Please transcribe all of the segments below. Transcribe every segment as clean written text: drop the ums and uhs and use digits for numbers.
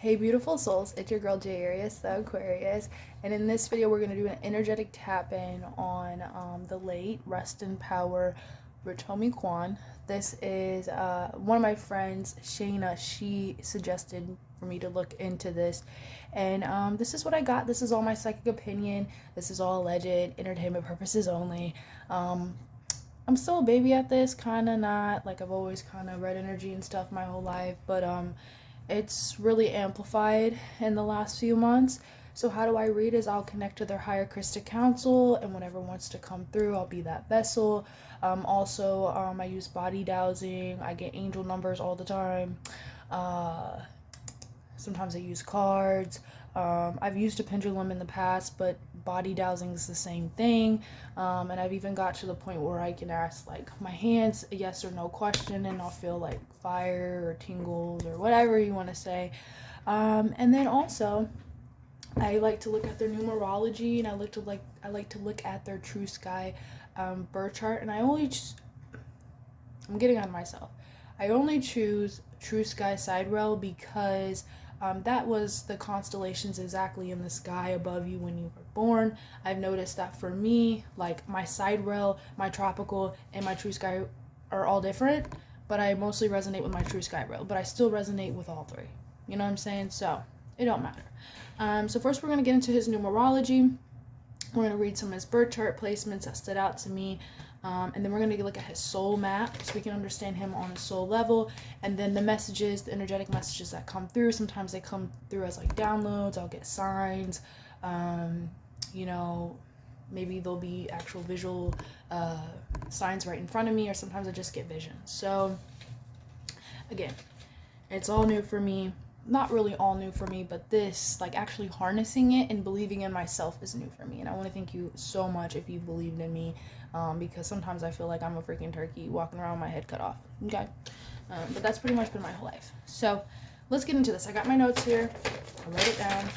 Hey beautiful souls, it's your girl J Arius, the Aquarius, and in this video we're going to do an energetic tap-in on the late Rest in Power Quan. This is one of my friends, Shayna. She suggested for me to look into this, and this is what I got. This is all my psychic opinion. This is all alleged, entertainment purposes only. I'm still a baby at this, kind of not. Like, I've always kind of read energy and stuff my whole life, but it's really amplified in the last few months. So how do I read is I'll connect to their higher Krystic council, and whatever wants to come through, I'll be that vessel. I use body dowsing. I get angel numbers all the time. Sometimes I use cards. I've used a pendulum in the past, but body dowsing is the same thing. And I've even got to the point where I can ask like my hands a yes or no question, and I'll feel like fire or tingles or whatever you want to say. And then also, I like to look at their numerology, and I like to look at their true sky birth chart. And I'm getting on myself. I only choose true sky side rail because that was the constellations exactly in the sky above you when you were born. I've noticed that for me, like my side rail, my tropical, and my true sky are all different, but I mostly resonate with my true sky rail, but I still resonate with all three. You know what I'm saying? So it don't matter. So first we're going to get into his numerology. We're going to read some of his birth chart placements that stood out to me. And then we're going to look at his soul map so we can understand him on a soul level. And then the messages, the energetic messages that come through. Sometimes they come through as like downloads. I'll get signs. Maybe there'll be actual visual signs right in front of me, or sometimes I just get visions. So again, it's all new for me. Not really all new for me, but this, like actually harnessing it and believing in myself, is new for me. And I want to thank you so much if you've believed in me, because sometimes I feel like I'm a freaking turkey walking around with my head cut off. Okay, but that's pretty much been my whole life. So let's get into this. I got my notes here. I wrote it down.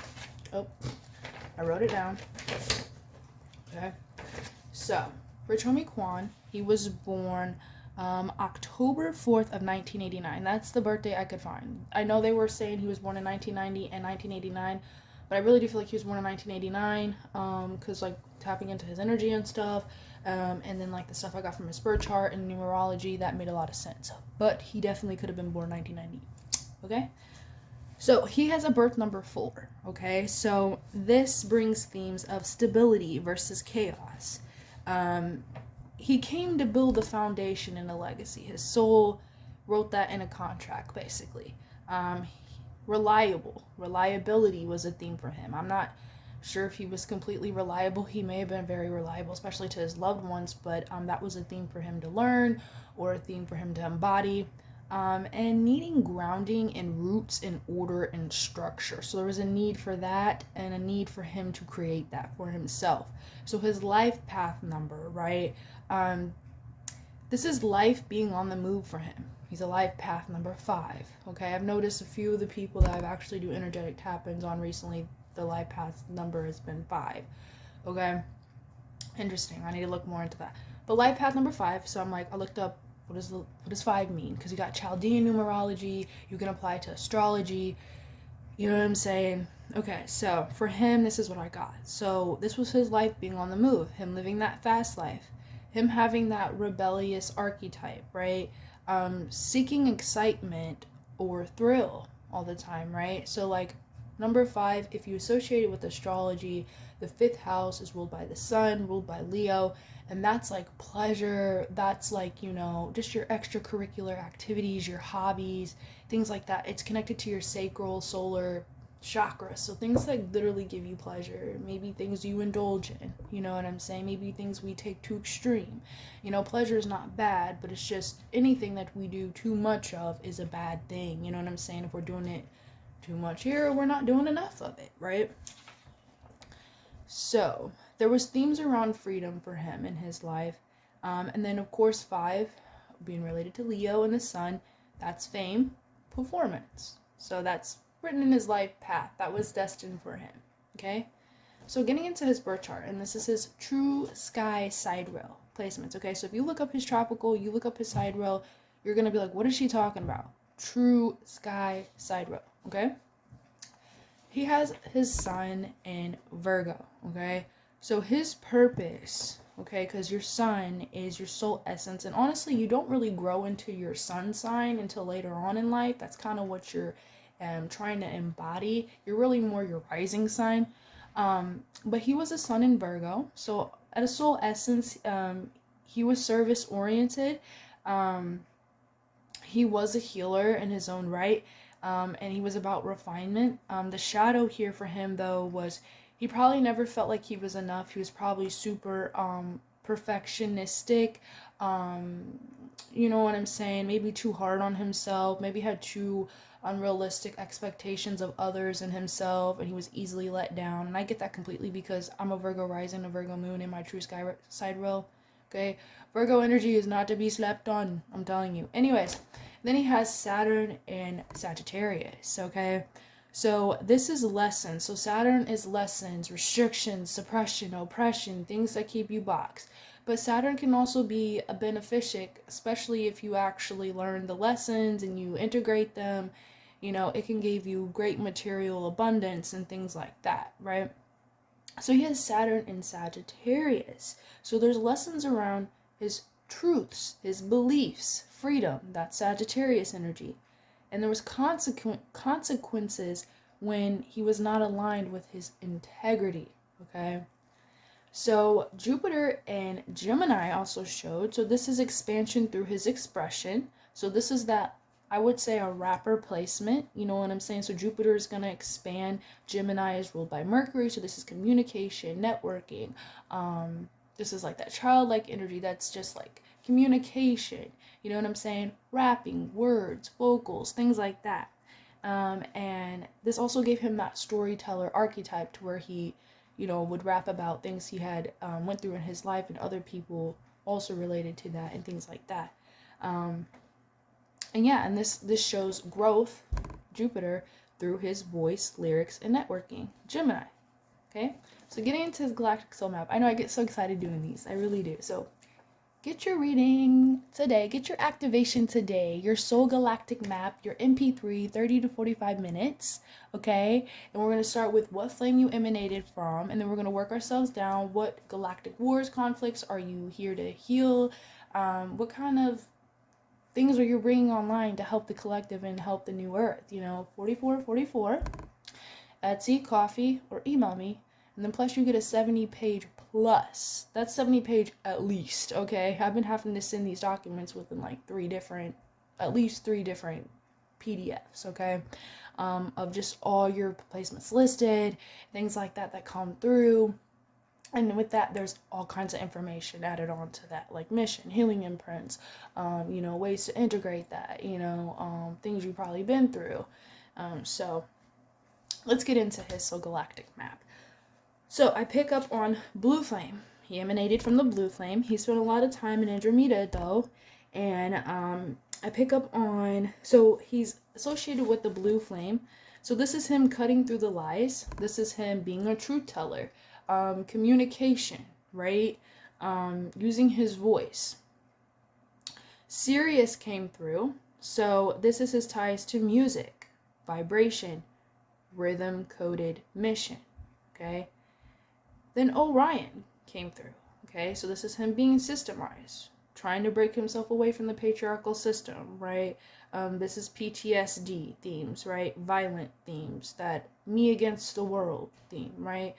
I wrote it down. Okay, so Quan, he was born October 4th of 1989. That's the birthday I could find. I know they were saying he was born in 1990 and 1989, but I really do feel like he was born in 1989, because like tapping into his energy and stuff, and then like the stuff I got from his birth chart and numerology, that made a lot of sense. But he definitely could have been born 1990. Okay, so he has a birth number 4. Okay, so this brings themes of stability versus chaos. He came to build a foundation and a legacy. His soul wrote that in a contract, basically. Reliability was a theme for him. I'm not sure if he was completely reliable. He may have been very reliable, especially to his loved ones, but that was a theme for him to learn, or a theme for him to embody. And needing grounding in roots and order and structure. So there was a need for that, and a need for him to create that for himself. So his life path number, right? This is life being on the move for him. He's a life path number 5. Okay, I've noticed a few of the people that I've actually do energetic tap-ins on recently, the life path number has been 5. Okay, interesting. I need to look more into that. But life path number 5. So I'm like, I looked up what does 5 mean? Because you got Chaldean numerology, you can apply it to astrology. You know what I'm saying? Okay, so for him, this is what I got. So this was his life being on the move, him living that fast life, him having that rebellious archetype, right? Seeking excitement or thrill all the time, right? So like number 5, if you associate it with astrology, the 5th house is ruled by the sun, ruled by Leo, and that's like pleasure, that's like, you know, just your extracurricular activities, your hobbies, things like that. It's connected to your sacral, solar chakra, so things that literally give you pleasure, maybe things you indulge in, you know what I'm saying, maybe things we take to extreme. You know, pleasure is not bad, but it's just anything that we do too much of is a bad thing, you know what I'm saying? If we're doing it too much here, we're not doing enough of it, right? So there was themes around freedom for him in his life, and then of course 5 being related to Leo and the sun, that's fame, performance. So that's written in his life path. That was destined for him. Okay, so getting into his birth chart, and this is his true sky side rail placements. Okay, so if you look up his tropical, you look up his side rail, you're gonna be like, what is she talking about? True sky side rail. Okay, he has his sun in Virgo, okay? So his purpose, okay, because your sun is your soul essence, and honestly, you don't really grow into your sun sign until later on in life. That's kind of what you're trying to embody. You're really more your rising sign. But he was a sun in Virgo, so at a soul essence, he was service oriented. Um, he was a healer in his own right, and he was about refinement. The shadow here for him, though, was he probably never felt like he was enough. He was probably super perfectionistic. Um, you know what I'm saying? Maybe too hard on himself. Maybe had too unrealistic expectations of others and himself, and he was easily let down. And I get that completely because I'm a Virgo rising, a Virgo moon in my true sky side row. Okay, Virgo energy is not to be slept on, I'm telling you. Anyways, then he has Saturn in Sagittarius, okay? So this is lessons. So Saturn is lessons, restrictions, suppression, oppression, things that keep you boxed. But Saturn can also be a beneficic, especially if you actually learn the lessons and you integrate them. You know, it can give you great material abundance and things like that, right? So he has Saturn in Sagittarius. So there's lessons around his truths, his beliefs, freedom, that Sagittarius energy. And there was consequences when he was not aligned with his integrity, okay? So Jupiter and Gemini also showed. So this is expansion through his expression. So this is that, I would say, a rapper placement. You know what I'm saying? So Jupiter is going to expand. Gemini is ruled by Mercury. So this is communication, networking. This is like that childlike energy that's just like communication. You know what I'm saying? Rapping, words, vocals, things like that. And this also gave him that storyteller archetype to where he, you know, would rap about things he had went through in his life, and other people also related to that and things like that. And yeah, and this shows growth, Jupiter, through his voice, lyrics, and networking. Gemini. Okay? So getting into his galactic soul map. I know I get so excited doing these. I really do. So get your reading today. Get your activation today. Your soul galactic map, your MP3, 30 to 45 minutes. Okay? And we're going to start with what flame you emanated from. And then we're going to work ourselves down. What galactic wars, conflicts are you here to heal? What kind of things are you bringing online to help the collective and help the new earth? You know, 4444, Etsy, coffee, or email me. And then plus you get a 70-page plus. That's 70-page at least, okay? I've been having to send these documents within like at least three different PDFs, okay? Of just all your placements listed, things like that come through. And with that, there's all kinds of information added on to that, like mission, healing imprints, you know, ways to integrate that, you know, things you've probably been through. So let's get into his soul galactic map. So I pick up on Blue Flame. He emanated from the Blue Flame. He spent a lot of time in Andromeda, though. And I pick up on, so he's associated with the Blue Flame. So this is him cutting through the lies. This is him being a truth teller. Communication, right? Using his voice. Sirius came through. So this is his ties to music, vibration, rhythm-coded mission, okay? Then Orion came through, okay? So this is him being systemized, trying to break himself away from the patriarchal system, right? This is PTSD themes, right? Violent themes, that me against the world theme, right?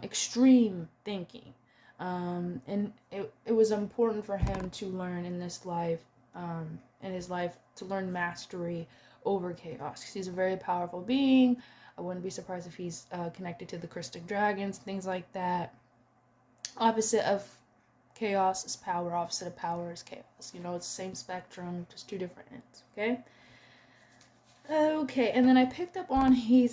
Extreme thinking. And it was important for him to learn in this life, to learn mastery over chaos. Because he's a very powerful being. I wouldn't be surprised if he's connected to the Krystic dragons, things like that. Opposite of chaos is power, opposite of power is chaos. You know, it's the same spectrum, just two different ends, okay? Okay, and then I picked up on he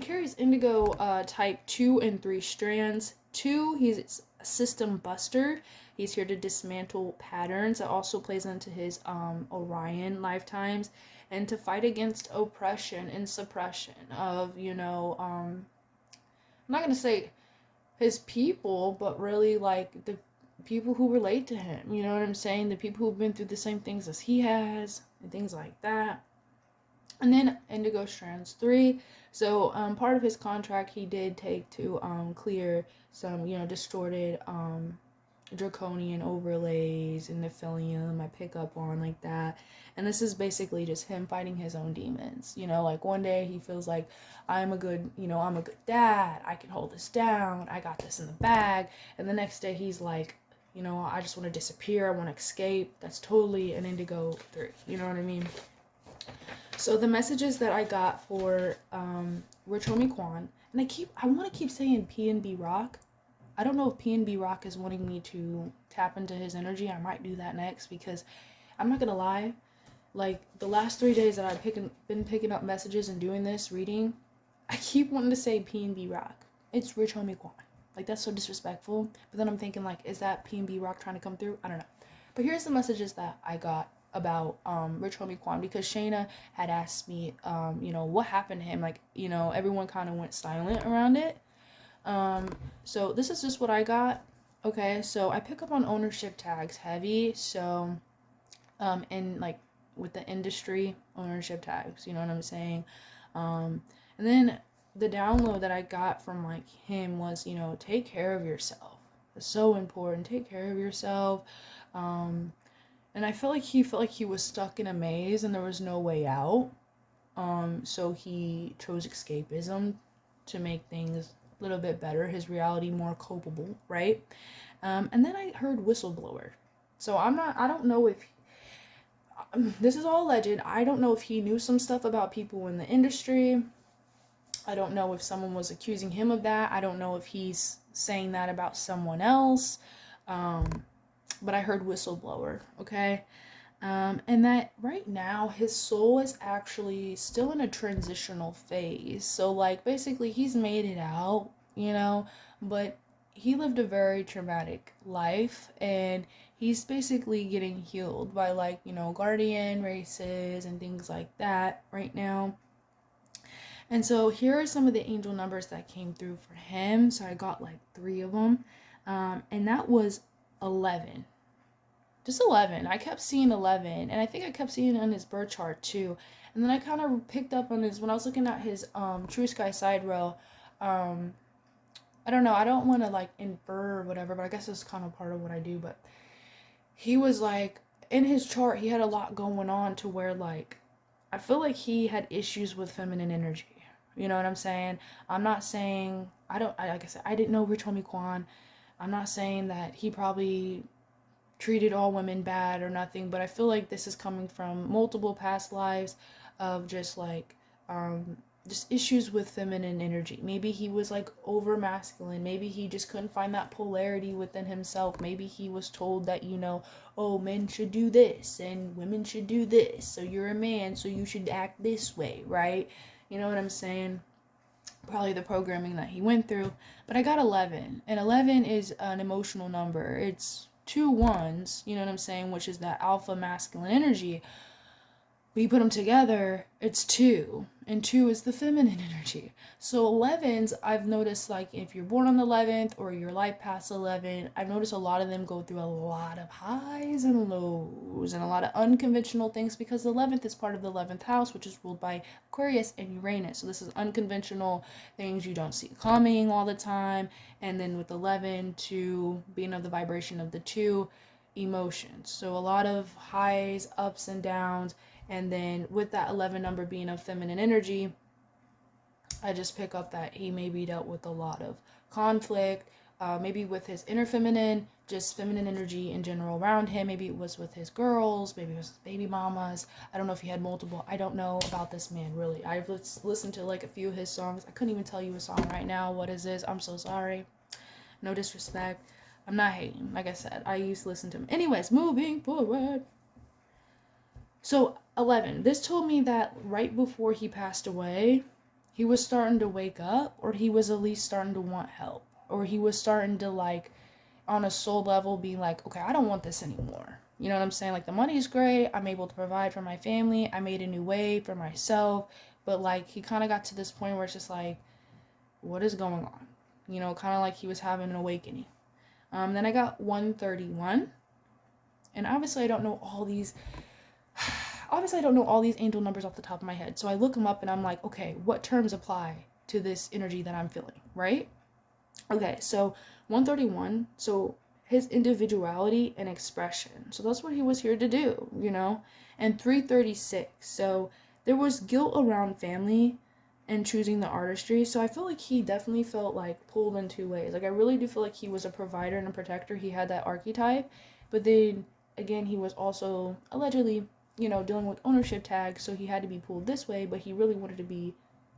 carries indigo type 2 and 3 strands. 2, he's a system buster. He's here to dismantle patterns. That also plays into his Orion lifetimes, and to fight against oppression and suppression of, you know, I'm not going to say his people, but really like the people who relate to him. You know what I'm saying? The people who've been through the same things as he has and things like that. And then Indigo Strands 3. So part of his contract he did take to clear some, distorted draconian overlays and Nephilim I pick up on like that. And this is basically just him fighting his own demons. Like one day he feels like I'm a good dad. I can hold this down. I got this in the bag. And the next day he's like, I just want to disappear. I want to escape. That's totally an Indigo 3. You know what I mean? So the messages that I got for Rich Homie Quan, and I want to keep saying P&B Rock. I don't know if P&B Rock is wanting me to tap into his energy. I might do that next, because I'm not gonna lie, like the last 3 days that I've been picking up messages and doing this reading, I keep wanting to say P&B Rock. It's Rich Homie Quan. Like, that's so disrespectful. But then I'm thinking, like, is that P&B Rock trying to come through? I don't know. But here's the messages that I got about Rich Homie Quan, because Shayna had asked me, what happened to him? Like, everyone kind of went silent around it. So this is just what I got. Okay, so I pick up on ownership tags heavy. So, in like with the industry ownership tags, you know what I'm saying? And then the download that I got from like him was, take care of yourself. It's so important. Take care of yourself. And I felt like he was stuck in a maze and there was no way out. So he chose escapism to make things a little bit better, his reality more copable, right? And then I heard whistleblower. So I don't know if, this is all alleged. I don't know if he knew some stuff about people in the industry. I don't know if someone was accusing him of that. I don't know if he's saying that about someone else. But I heard whistleblower, okay? And that right now his soul is actually still in a transitional phase. So like basically he's made it out, but he lived a very traumatic life, and he's basically getting healed by like, guardian races and things like that right now. And so here are some of the angel numbers that came through for him. So I got like 3 of them. And that was 11. Just 11. I kept seeing 11, and I think I kept seeing it on his birth chart too. And then I kind of picked up on when I was looking at his True Sky side row. I don't know. I don't want to like infer or whatever, but I guess it's kind of part of what I do. But he was like, in his chart, he had a lot going on to where like, I feel like he had issues with feminine energy. You know what I'm saying? I'm not saying, like I said, I didn't know Rich Homie Quan. I'm not saying that he probably treated all women bad or nothing, but I feel like this is coming from multiple past lives of just like just issues with feminine energy. Maybe he was like over masculine. Maybe he just couldn't find that polarity within himself. Maybe he was told that, oh, men should do this and women should do this, so you're a man, so you should act this way, right? You know what I'm saying? Probably the programming that he went through. But I got 11, and 11 is an emotional number. It's 2 ones, you know what I'm saying, which is that alpha masculine energy. But you put them together, it's 2, and 2 is the feminine energy. So 11s, I've noticed, like, if you're born on the 11th or your life past 11, I've noticed a lot of them go through a lot of highs and lows and a lot of unconventional things, because the 11th is part of the 11th house, which is ruled by Aquarius and Uranus. So this is unconventional things you don't see coming all the time. And then with 11, 2 being of the vibration of the 2, emotions. So a lot of highs, ups and downs. And then with that 11 number being of feminine energy, I just pick up that he maybe dealt with a lot of conflict, maybe with his inner feminine, just feminine energy in general around him. Maybe it was with his girls, maybe it was his baby mamas. I don't know if he had multiple. I don't know about this man, really. I've listened to like a few of his songs. I couldn't even tell you a song right now. What is this? I'm so sorry. No disrespect. I'm not hating. Like I said, I used to listen to him. Anyways, moving forward. So 11, this told me that right before he passed away, he was starting to wake up, or he was at least starting to want help, or he was starting to like on a soul level be like, okay, I don't want this anymore. You know what I'm saying? Like, the money's great. I'm able to provide for my family. I made a new way for myself. But like, he kind of got to this point where it's just like, what is going on? Kind of like he was having an awakening. Then I got 131. And obviously I don't know all obviously I don't know all these angel numbers off the top of my head. So I look them up and I'm like, okay, what terms apply to this energy that I'm feeling, right? Okay, so 131, so his individuality and expression. So that's what he was here to do, you know? And 336, so there was guilt around family and choosing the artistry. So I feel like he definitely felt like pulled in two ways. Like I really do feel like he was a provider and a protector. He had that archetype, but then again, he was also allegedly, you know, dealing with ownership tags, so he had to be pulled this way, but he really wanted to be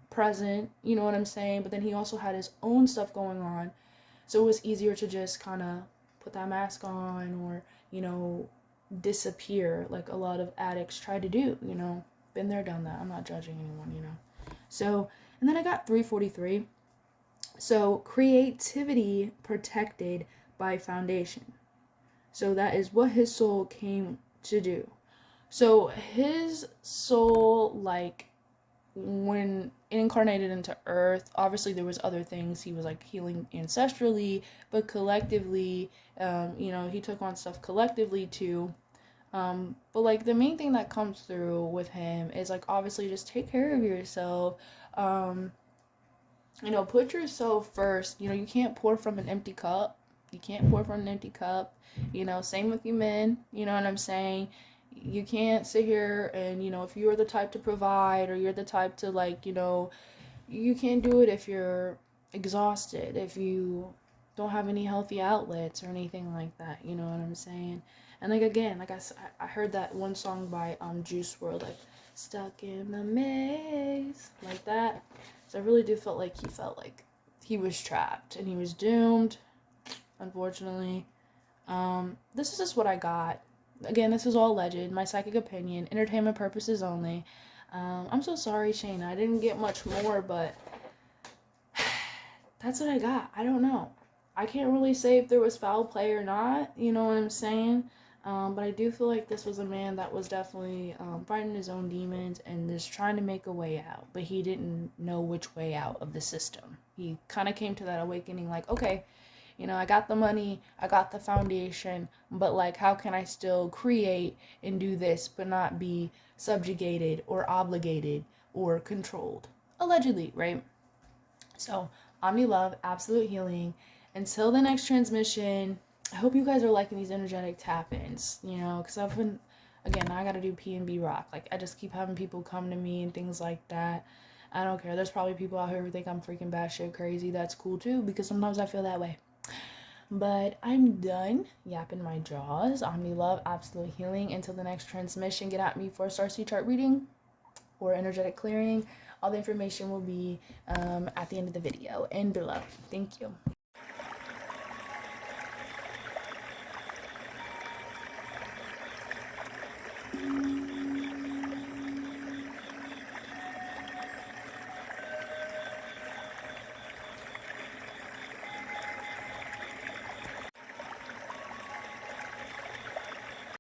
present, you know what I'm saying? But then he also had his own stuff going on, so it was easier to just kind of put that mask on, or, you know, disappear like a lot of addicts try to do, you know. Been there, done that. I'm not judging anyone, you know. So, and then I got 343. So, creativity protected by foundation. So that is what his soul came to do. So his soul, like, when incarnated into Earth, obviously there was other things. He was like healing ancestrally, but collectively, you know, he took on stuff collectively too. But like the main thing that comes through with him is like obviously just take care of yourself. You know, put yourself first. You know, you can't pour from an empty cup. You can't pour from an empty cup. You know, same with you men. You know what I'm saying? You can't sit here and, you know, if you're the type to provide, or you're the type to, like, you know, you can't do it if you're exhausted, if you don't have any healthy outlets or anything like that. You know what I'm saying? And like again, like I heard that one song by Juice WRLD, like stuck in the maze, like that. So I really do felt like he was trapped and he was doomed, unfortunately. This is just what I got. Again, this is all alleged, my psychic opinion, entertainment purposes only. I'm so sorry, Shayna. I didn't get much more, but that's what I got. I don't know. I can't really say if there was foul play or not, you know what I'm saying? But I do feel like this was a man that was definitely fighting his own demons and just trying to make a way out, but he didn't know which way out of the system. He kind of came to that awakening like, okay, you know, I got the money, I got the foundation, but like, how can I still create and do this but not be subjugated or obligated or controlled? Allegedly, right? So, Omni-love, absolute healing. Until the next transmission, I hope you guys are liking these energetic tap-ins, you know, because I've been, again, I got to do P&B rock. Like, I just keep having people come to me and things like that. I don't care. There's probably people out here who think I'm freaking batshit crazy. That's cool, too, because sometimes I feel that way. But I'm done yapping my jaws. Omni-love, absolute healing. Until the next transmission, get at me for a Starseed chart reading or energetic clearing. All the information will be at the end of the video and below. Thank you.